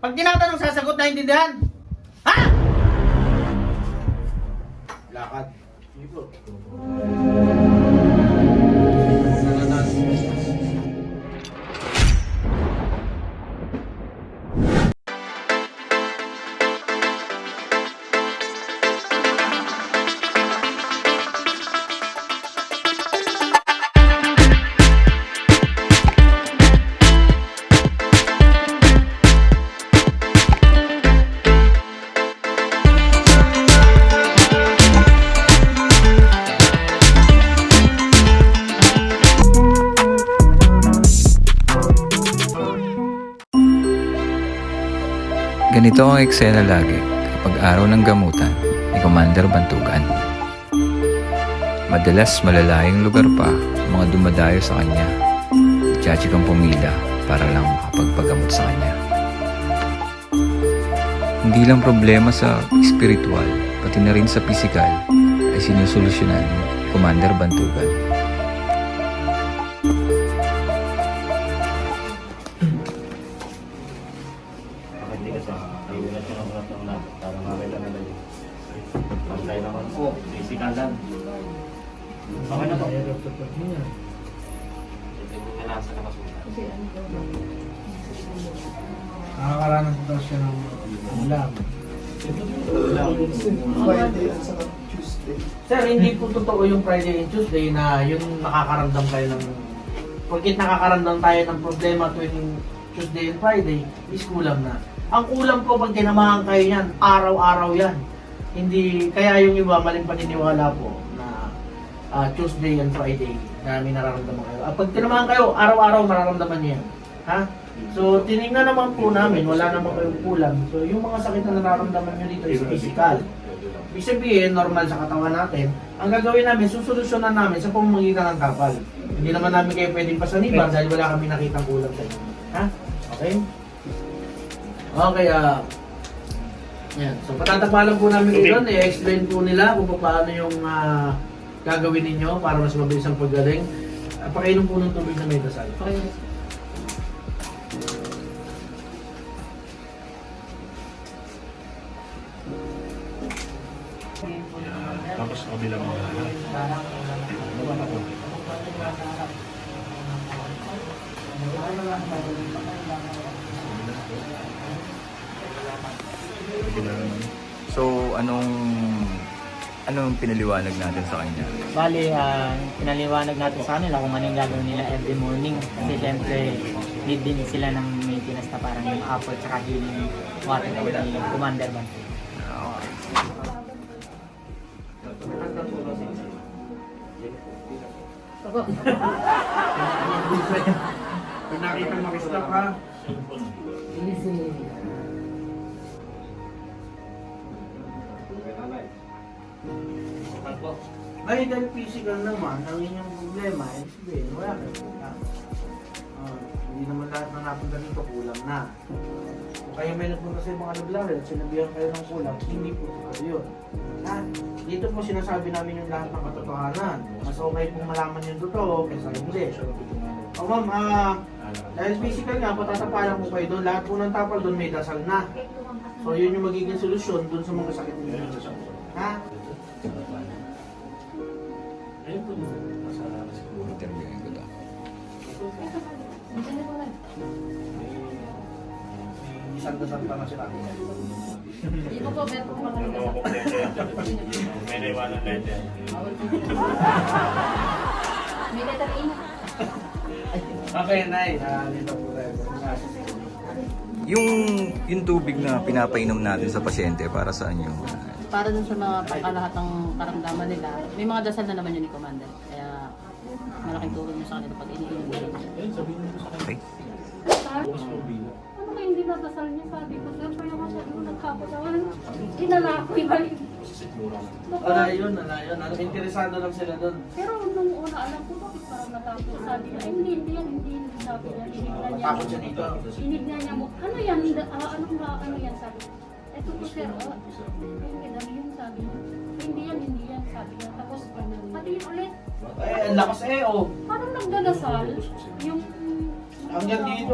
Pag tinatanong sasagot na intindihan. Ha? Lakad. Sige po. Ganito ang eksena lagi kapag araw ng gamutan ni Commander Bantugan. Madalas malalayong lugar pa ang mga dumadayo sa kanya. Tiyatsikang pumila para lang makapagpagamot sa kanya. Hindi lang problema sa spiritual, pati na rin sa pisikal ay sinusolusyonan ni Commander Bantugan. Pantay naman po, isikalan. Okay na po. Nakakaranas daw siya ng ulam. Sir, hindi po totoo yung Friday and Tuesday na yung nakakaramdam kayo ng... Porkit nakakaramdam tayo ng problema tuwing Tuesday and Friday, is kulam na. Ang kulam po pag tinamahan kayo yan, araw-araw yan. Hindi, kaya yung iba maling paniniwala po na Tuesday and Friday na may nararamdaman kayo. Pag tinamahan kayo, araw-araw mararamdaman niyo yan. Ha? So, tinignan naman po namin, wala naman kayong kulam. So, yung mga sakit na nararamdaman nyo dito is physical. Ibig sabihin, normal sa katawan natin. Ang gagawin namin, susolusyonan namin sa pamamagitan ng kapal. Hindi naman namin kayo pwedeng pasaniban dahil wala kami nakitang kulam sa inyo. Ha? Okay? Okay, yan. So, patatapalan po namin ito. I-explain po nila kung paano yung gagawin ninyo para mas mabilis ang paggaling. Pakainom po ng tubig na may dasal. Okay. Tapos kabila mo. So, anong pinaliwanag natin sa kanya? Bali, pinaliwanag natin sa kanila kung anong gagawin nila every morning. Kasi syempre, need din sila ng maintenance na parang yung apple tsaka healing water ni Commander Ban. Pag nakita makistop ha. Ay, dahil physical naman, ang inyong problema, ay sabihin, wala kayo kulang. Hindi naman lahat na napunta dito kulang na. Kung kayo may nagpunta sa mga naglarin at sinabihan kayo ng kulang, hindi po totoo yun. Ha? Dito po sinasabi namin yung lahat ng katotohanan. Mas okay kung malaman yung totoo kaysa hindi. O ma'am, dahil physical nga, patatapalan po kayo doon. Lahat po ng tapal doon may dasal na. So yun yung magiging solusyon doon sa mga sakit ninyo. Ha? Interviewin ko daw. Isang dasal pa na sila. Dito po, beto po lang. May naiwanan letter. May letter A na. Okay, Nay. Dito po tayo. Yung tubig na pinapainom natin sa pasyente, para saan yung... Para dun sa mga pangkalahatang karamdaman nila, may mga dasal na naman yun ni Commander. Kaya malaking tulong yun sa kanila pag iniinom nila. Okay. Ano kayo hindi nadasal niya? Sabi ko, sir, kaya nga siya doon nagkakatawan. Inalako yung balik. Alayon. Interesado lang sila doon. Pero nung una, alam ko bakit parang natakot. Sabi niya, hindi yan. Sabi niya, tinignan niya. Takot siya dito. Tinignan niya mo, ano yan? Ano yan? Sabi niya. Eto po, sir, yung sabi niya. Hindi yan, sabi niya. Tapos, pati yun ulit. Ang lakas oh. Parang nagdadasal. Yung... Hanggang dito,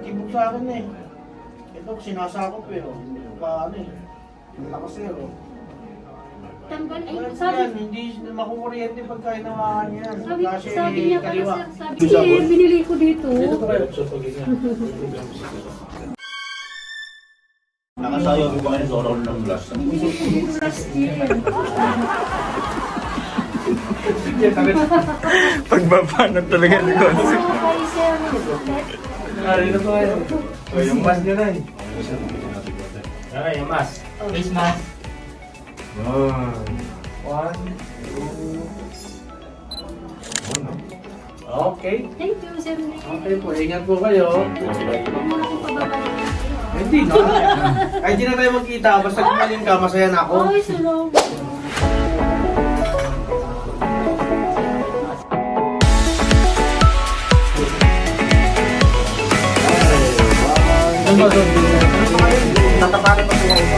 tibok sa akin eh. Dok, sinasakop eh. Oh. Ano eh. Lakas eh. Oh. Tanggal, ay, Ano sabi, yan? Hindi makukuryente pagka inawakan yan. Kasi sabi niya pala kaliwa. sir, sabi niya, binili ko dito. Nakasayaw ko kayo sa oral ng glass. Pagbabanat talaga ni Consi. Ay, sir, Ano to eh. O, yung mas nyo na eh. Ay, yung mas. Face mask. One, two. Okay. thank you, sir. Okay po, ingat po kayo. Huwag mo na akong pababalik. Hindi na. Ay, di na tayo magkita. Basta gumaling ka, masaya na ako. Ay, salamat. Ano ba doon? Tatapakan pa po ako.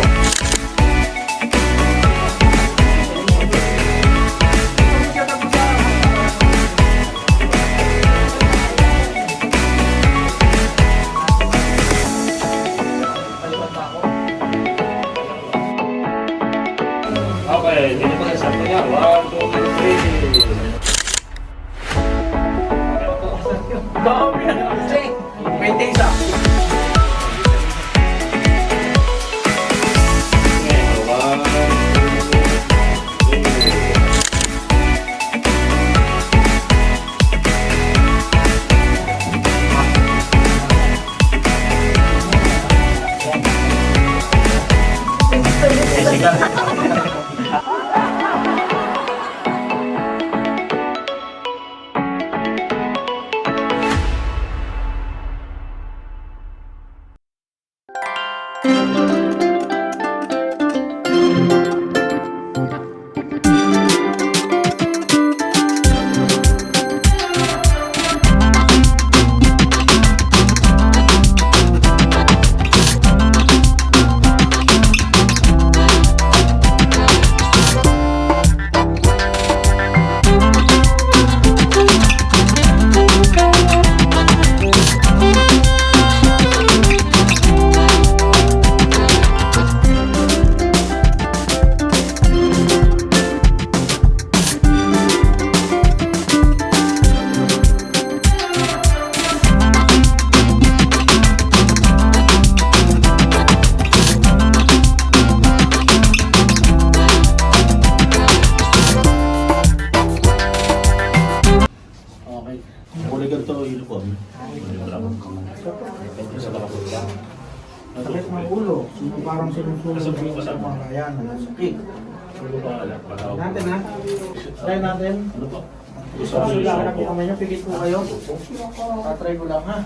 Okay, dito pa sa kanya. 1, 2, 3. Dami na. May tisa. Okay. Kulay ganito uniform. Sa nakapunta. Sakit ng ulo. Sino parang sinusunod sa mga yan. Sakit. Ano ba alam? Natin ha. Try natin. Ano po? Gusto ko lang na kamay nyo. Pigit po kayo. Tatry ko lang ha.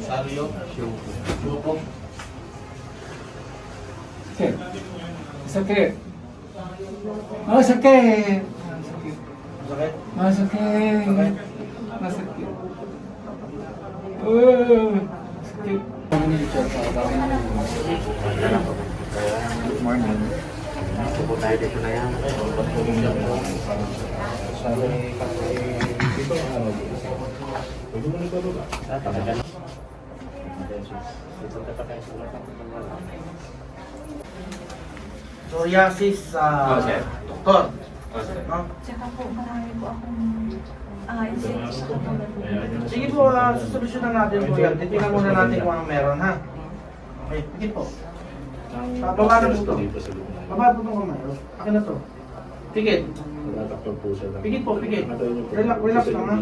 Sario. Suko. Sakit. Sakit. Oh, sakit. Sakit. Masakit. Sakit. Masakit. Oh, sakit. Good morning. Subo tayo dito na yan. Pwede mo nito ba? Talaga na. Psoriasis sa doktor. No? Tsaka po, marami po akong isip sa katulad po. Sige po, solusyonan natin po yan. Titingnan muna natin kung anong meron ha. Okay, sige po. Baba na po ito. Baba po itong kamay. Akin na to. Pigit. Pigit po, pigit. Relax lang ha.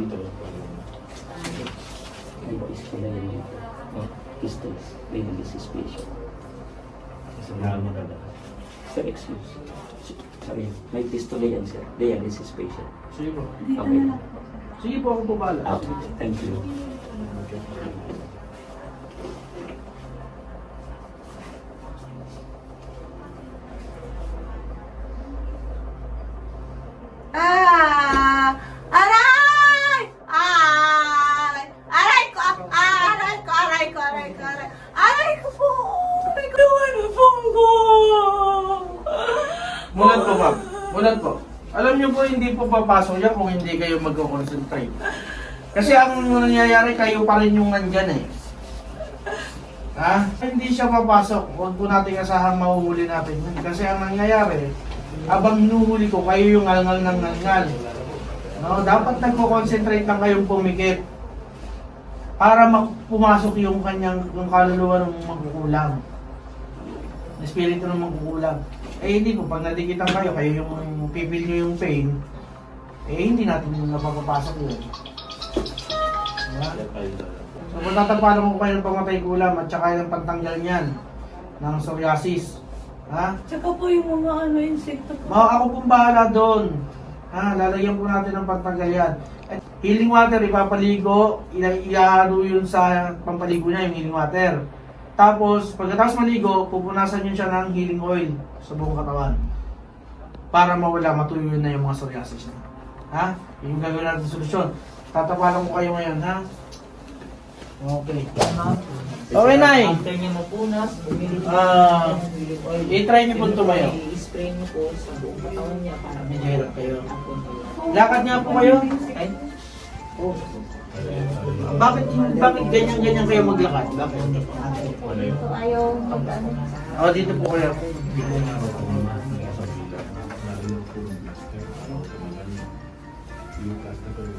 Sir, excuse. Sorry, may pistol yan, sir. Dialysis patient. Sige po. Okay. Sige po, ako po bala. Thank you. Aray! Ay! Aray ko! Aray ko! Aray ko! Aray ko! Aray ko po! Aray ko! Aray ko! Mulat po, ma'am. Mulat po. Alam niyo po po hindi po papasok yan kung hindi kayo mag-concentrate. Kasi ang nangyayari, kayo pa rin yung nandyan eh. Ha? Hindi siya papasok. Huwag po natin asahang mahuhuli natin yun. Kasi ang nangyayari, abang hinuhuli ko, kayo yung ngalngal ng ngalngal. No? Dapat nagko-concentrate lang kayong pumikit para pumasok yung kanyang yung kaluluwa ng magkukulang. Espiritu ng magkukulang. Eh hindi po, pag nadikitan kayo, kayo yung pipil nyo yung pain, eh hindi natin yung napapapasok yun. Diba? So kung tatapalan ko kayo ng pamatay kulam at saka yung pagtanggal niyan ng psoriasis, ha? Tsaka po yung mga insekto po. Ako pong bahala doon. Ha, lalagyan po natin ng pantanggal yan. At healing water, ipapaligo, ihalo yun sa pampaligo niya, yung healing water. Tapos, pagkatapos maligo, pupunasan yun siya ng healing oil sa buong katawan. Para mawala, matuyo na yung mga psoriasis niya. Ha? Yun yung gagawin natin solusyon. Tatapalan ko kayo ngayon, ha? Okay. Okay, Nay. After niya mapunas, bumili I-try niyo po tumayo. i-spray niyo po sa buong katawan niya para Medyo hirap kayo. Lakad nga po kayo. Ay, Bakit ganyan-ganyan kayo maglakad? Bakit? Ayaw mag-ano. Dito po kayo.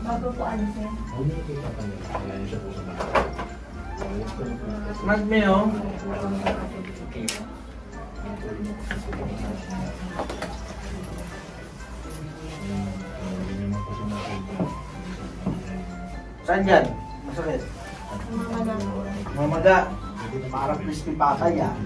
Bago po ano sir. Smart me, oh. Saan dyan? Masakit? Mamaga. Parang crispy patay, ah.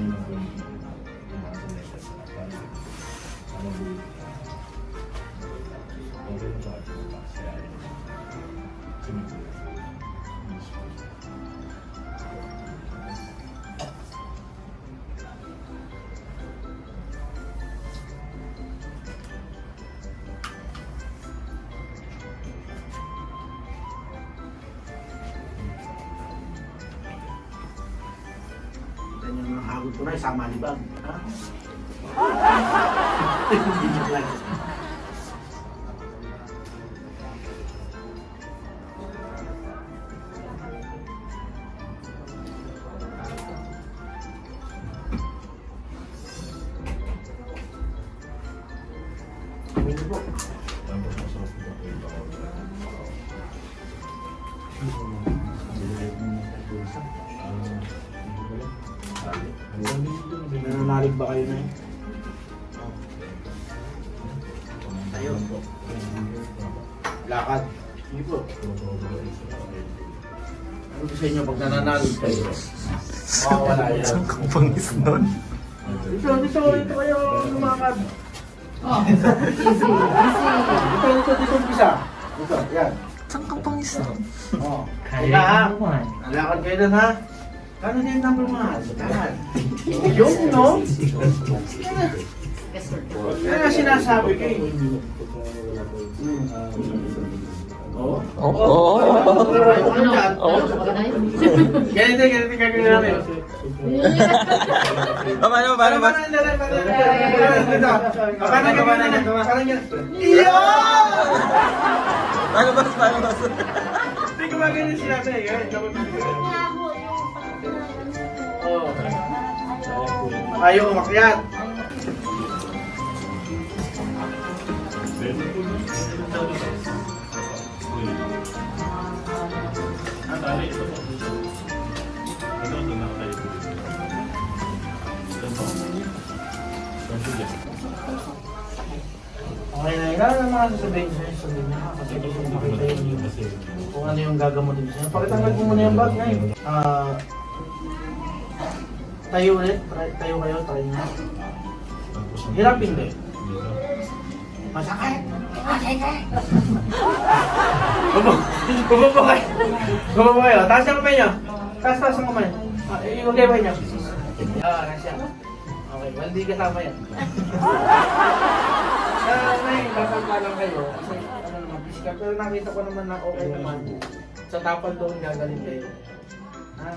Ganyan ang hagod ko na, isama libag. Ha? Hindi joke lang. Pwede po. Nananalig ba kayo na yun? Tayo po. Lakad. Sige po. Ano ko sa inyo pag nananalig kayo? Makawala yan. Saan kang pangis nun? Dito kayo lumakad. Dito umpisa. Dito, yan. Saan kang pangis nun? Kaya ha. Lakad kayo dun ha. Kano din ang number 1? Lakad. Yung no? Yan ang sinasabi kayo. Oo. Ganito gagawin namin. Paano? Paano? Hindi ko magaling sila eh. Ayaw umakyat. Okay na, ilan ang mga sasabihin sa'yo? Sabihin niya, kasi gusto mo makita yun kung ano yung gagamutin sa'yo. Pakitanggal mo muna yung bag na yun. Tayo ulit, tayo kayo, try nyo. Hirapin din. Masakit! Bumaba kayo. Bumaba kayo. Taas ang kamay nyo. Taas ang kamay. Iwag kayo nyo. Nasya. Okay, well, di kasama yan. Ngayon, kasama lang kayo. Kasi, ano naman, physical. Pero nakita ko naman na okay naman. Sa tapal doon gagaling kayo. Ha?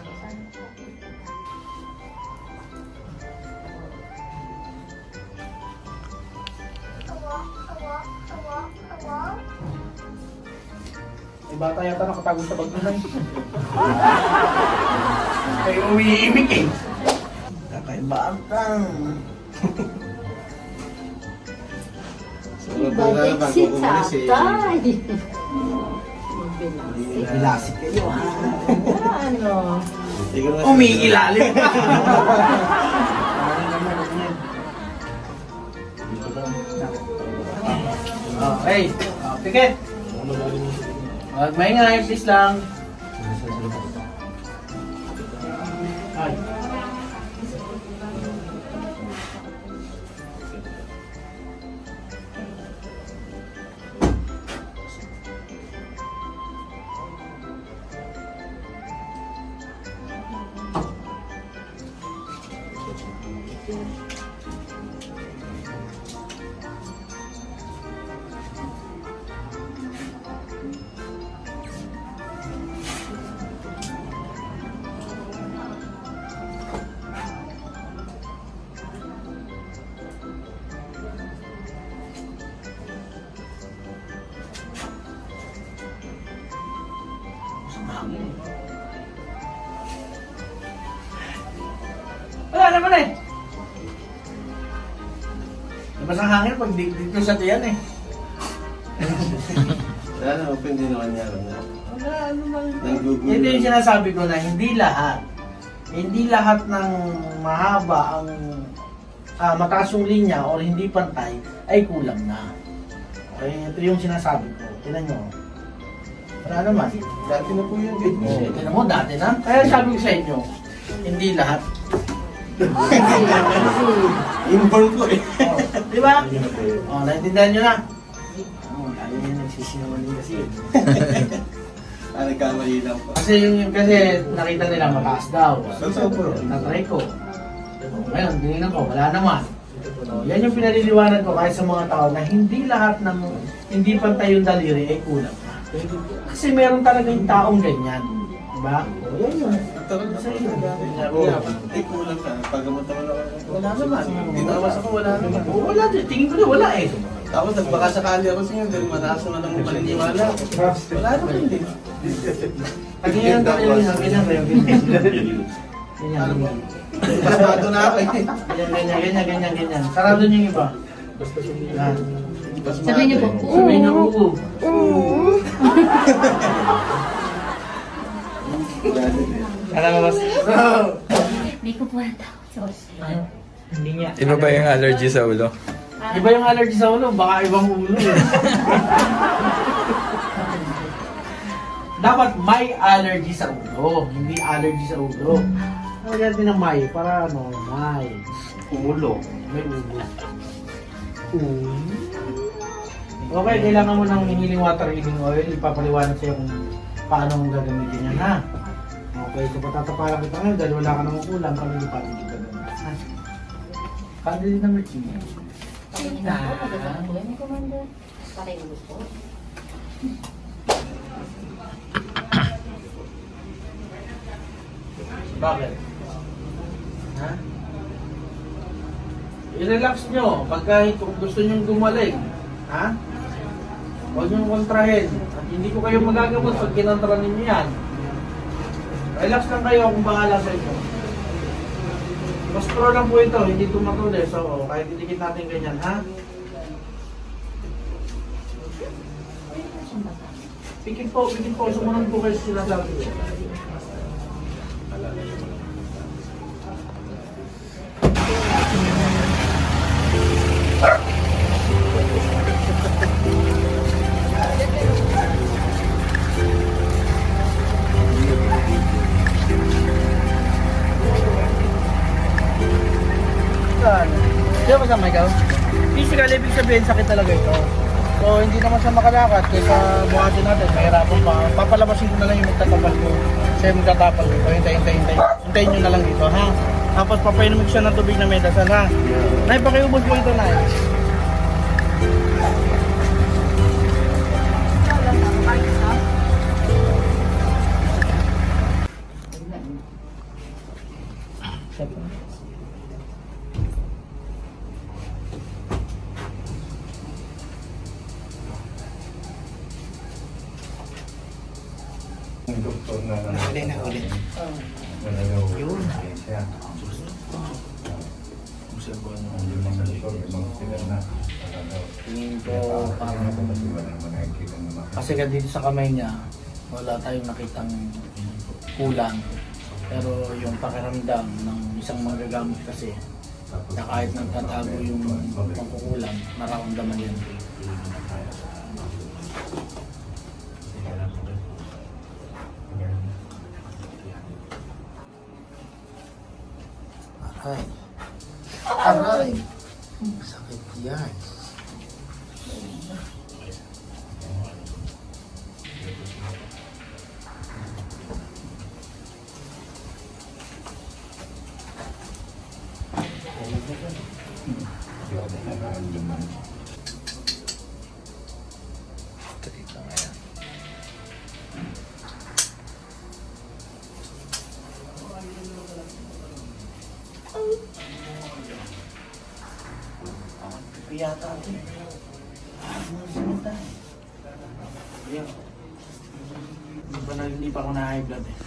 May bata yata nakatago sa bag na Kayo umiimik eh. Kakaibatan. Bakit si tatay? Bilasik kayo ha. Ano? Umiilalim pa. Okay. Ticket. Huwag maingay, please lang. Ay. Wala naman eh. Labas ang hangin pag dito sa tiyan eh. Wala na, open din naman niya. Wala, ano lang. Nanggugulo. Ito yung sinasabi ko na hindi lahat ng mahaba ang mataas yung linya or hindi pantay ay kulang na. Okay, ito yung sinasabi ko. Tingnan nyo. Wala naman. Dati na po yun. Tingnan mo, dati na. Kaya sabi ko sa inyo, hindi lahat. Inborn ko eh. Oh, di ba? Oh, naintindihan nyo na. Oh, tayo yung nagsisinungaling kasi. Nagkamali lang po. Kasi nakita nila mataas daw. Totoo po. Natry ko. Ngayon, tinignan ko, wala naman. So, yan yung pinaliliwanag ko kahit sa mga tao na hindi lahat ng hindi pantay yung daliri ay kulang na. Kasi meron talaga yung taong ganyan. Diba? O, yan yun. Sa iyo. Ay, kulang ka. Paggamot naman ako. Wala naman. Tinawas ako, wala naman. O, wala din. Tingin ko na wala eh. Tapos nagbaka sakali ako sa inyo dahil mataas naman ang paniniwala. Wala naman din. Ganyan tayo yun. Ganyan tayo. Ganyan. Pasmado na ako eh. Ganyan. Sarado niyo yung iba. Yan. Sabihin niyo po, Sabihin niyo oo. Alam mo, boss? May kupuhan tao. Sorry. Hindi niya. Iba ba yung allergy sa ulo? Iba yung allergy sa ulo, baka ibang ulo eh. Dapat may allergy sa ulo, hindi allergy sa ulo. Lagyan din ng may, para ano, may. Ulo. May ulo. Okay, kailangan mo ng healing water, healing oil. Ipapaliwanag sa'yo kung paano mong gagamitin yan, ha? Okay, so patatapalan kita ngayon dahil wala ka namang ulam, palilipatin kita doon. Ha? Candle number 2. Bakit? Ha? I-relax nyo pagka gusto nyo gumaling. Ha? Huwag nyo kontrahin. At hindi ko kayo magagamot pag kinontra ninyo yan. Relax lang kayo kung bahala sa inyo. Mas pro lang po ito, hindi tumatuloy. So, kahit didikit natin ganyan, ha? Pikit po. Sumunod po kayo sila sa akin. Di ba kasama ikaw? Physical, ibig sabihin sakit talaga ito. So, hindi naman siya makalakad. Kaya buhatin natin, mahirapan pa. Papalabasin ko na lang yung magtatapal ko. Siya yung magtatapal dito. Hintayin nyo na lang dito, ha? Tapos papainom ko siya ng tubig na may dasal, ha? Nay, pakiubos po ito, Nay. yung doktor na Huli na, huli. Yun. siya. Yung mga doktor, yung mga sila na. Tingin ko parang kasi ka dito sa kamay niya, wala tayong nakitang kulang. Pero yung pakiramdam ng isang manggagamot kasi na kahit nagtatago yung pangkukulang, mararamdaman yan. Aray. Aray. Sakit yan. Teka nga yan. Piyata ito. Hindi pa ako na-high blood eh.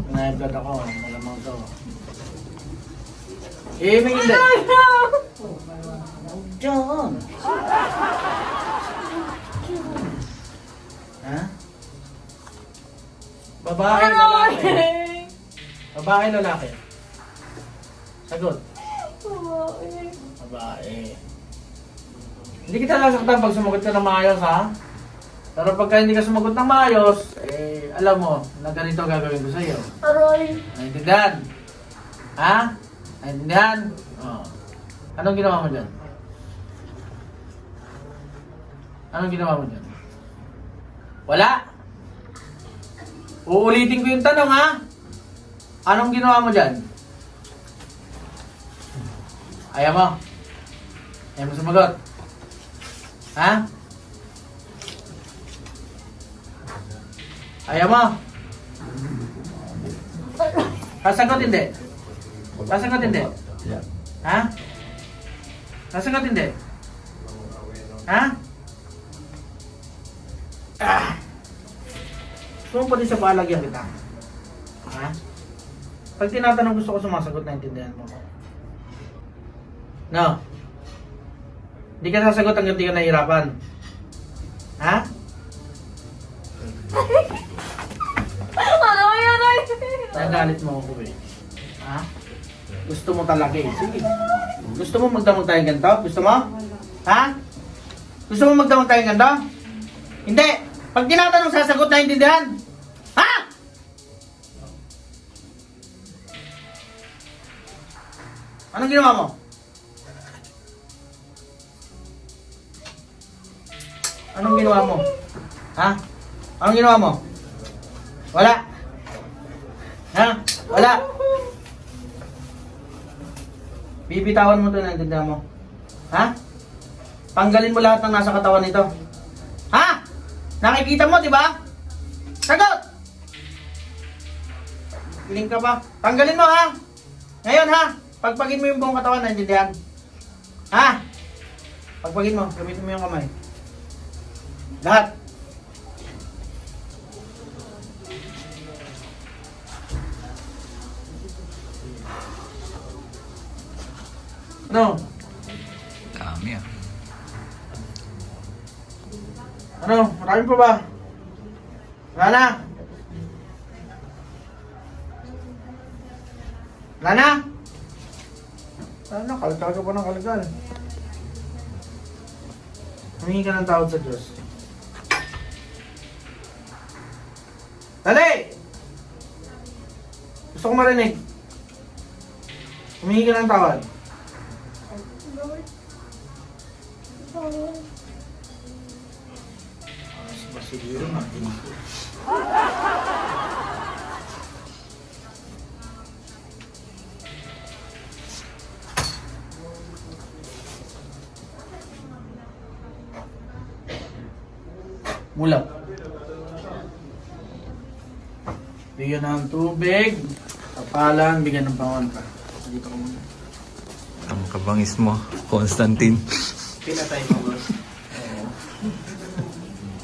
Kung na-high blood ako, malamang to. Eh, may hindi. Diyan. Ha? Babae, lalaki. Babae, lalaki. Sagot. Babae. Hindi kita nasaktan pag sumagot ka ng maayos, ha? Pero pagka hindi ka sumagot ng maayos, eh, alam mo, na ganito gagawin ko sa'yo. Aray! Naintindihan? Ha? Naintindihan? Oo. Anong ginawa mo dyan? Anong ginawa mo dyan? Wala? Uulitin ko yung tanong, ha? Anong ginawa mo dyan? Ayaw mo? Ayaw mo sumagot? Ha? Ayaw mo? Sasagot hindi? Sasagot hindi? Ha? Sasagot hindi? Ha? Gusto mo pa din sa palagyan kita? Ha? Pag tinatanong gusto ko sumasagot, naintindihan mo. No? Hindi ka sasagot hanggang di ka nahihirapan. Ha? Nagalit mo ako eh. Ha? Gusto mo talaga eh. Sige. Gusto mo magdamag tayong ganito? Gusto mo? Ha? Gusto mo magdamag tayong ganito? Hindi! Pag tinatanong sasagot na intindihan. Ha? Anong ginawa mo? Anong ginawa mo? Ha? Anong ginawa mo? Wala. Ha? Wala. Bibitawan mo ito, naintindihan mo. Ha? Tanggalin mo lahat ng nasa katawan nito. Ha? Nakikita mo, di ba? Sagot! Piling ka pa. Tanggalin mo, ha? Ngayon, ha? Pagpagin mo yung buong katawan, naintindihan? Ha? Pagpagin mo, gamitin mo yung kamay. Lahat. Ano? Dami ah. Ano? Marami pa ba? Wala na? Wala na? Wala na, kalkal ka pa ng kalkal. Humingi ka ng tawad sa Diyos. Dali! Gusto ko marinig. Humingi ka ng tawad. Siguro natin. Mulap. Bigyan ng tubig. Kapalan, bigyan ng panganta. Dito ko muna. Ang kabangis mo, Constantine. Pinatay mo, boss. Oo.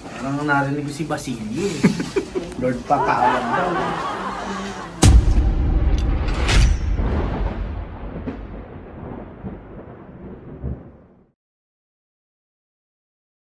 Parang Parang narinig ko si Basilio. Lord Pakaawan daw.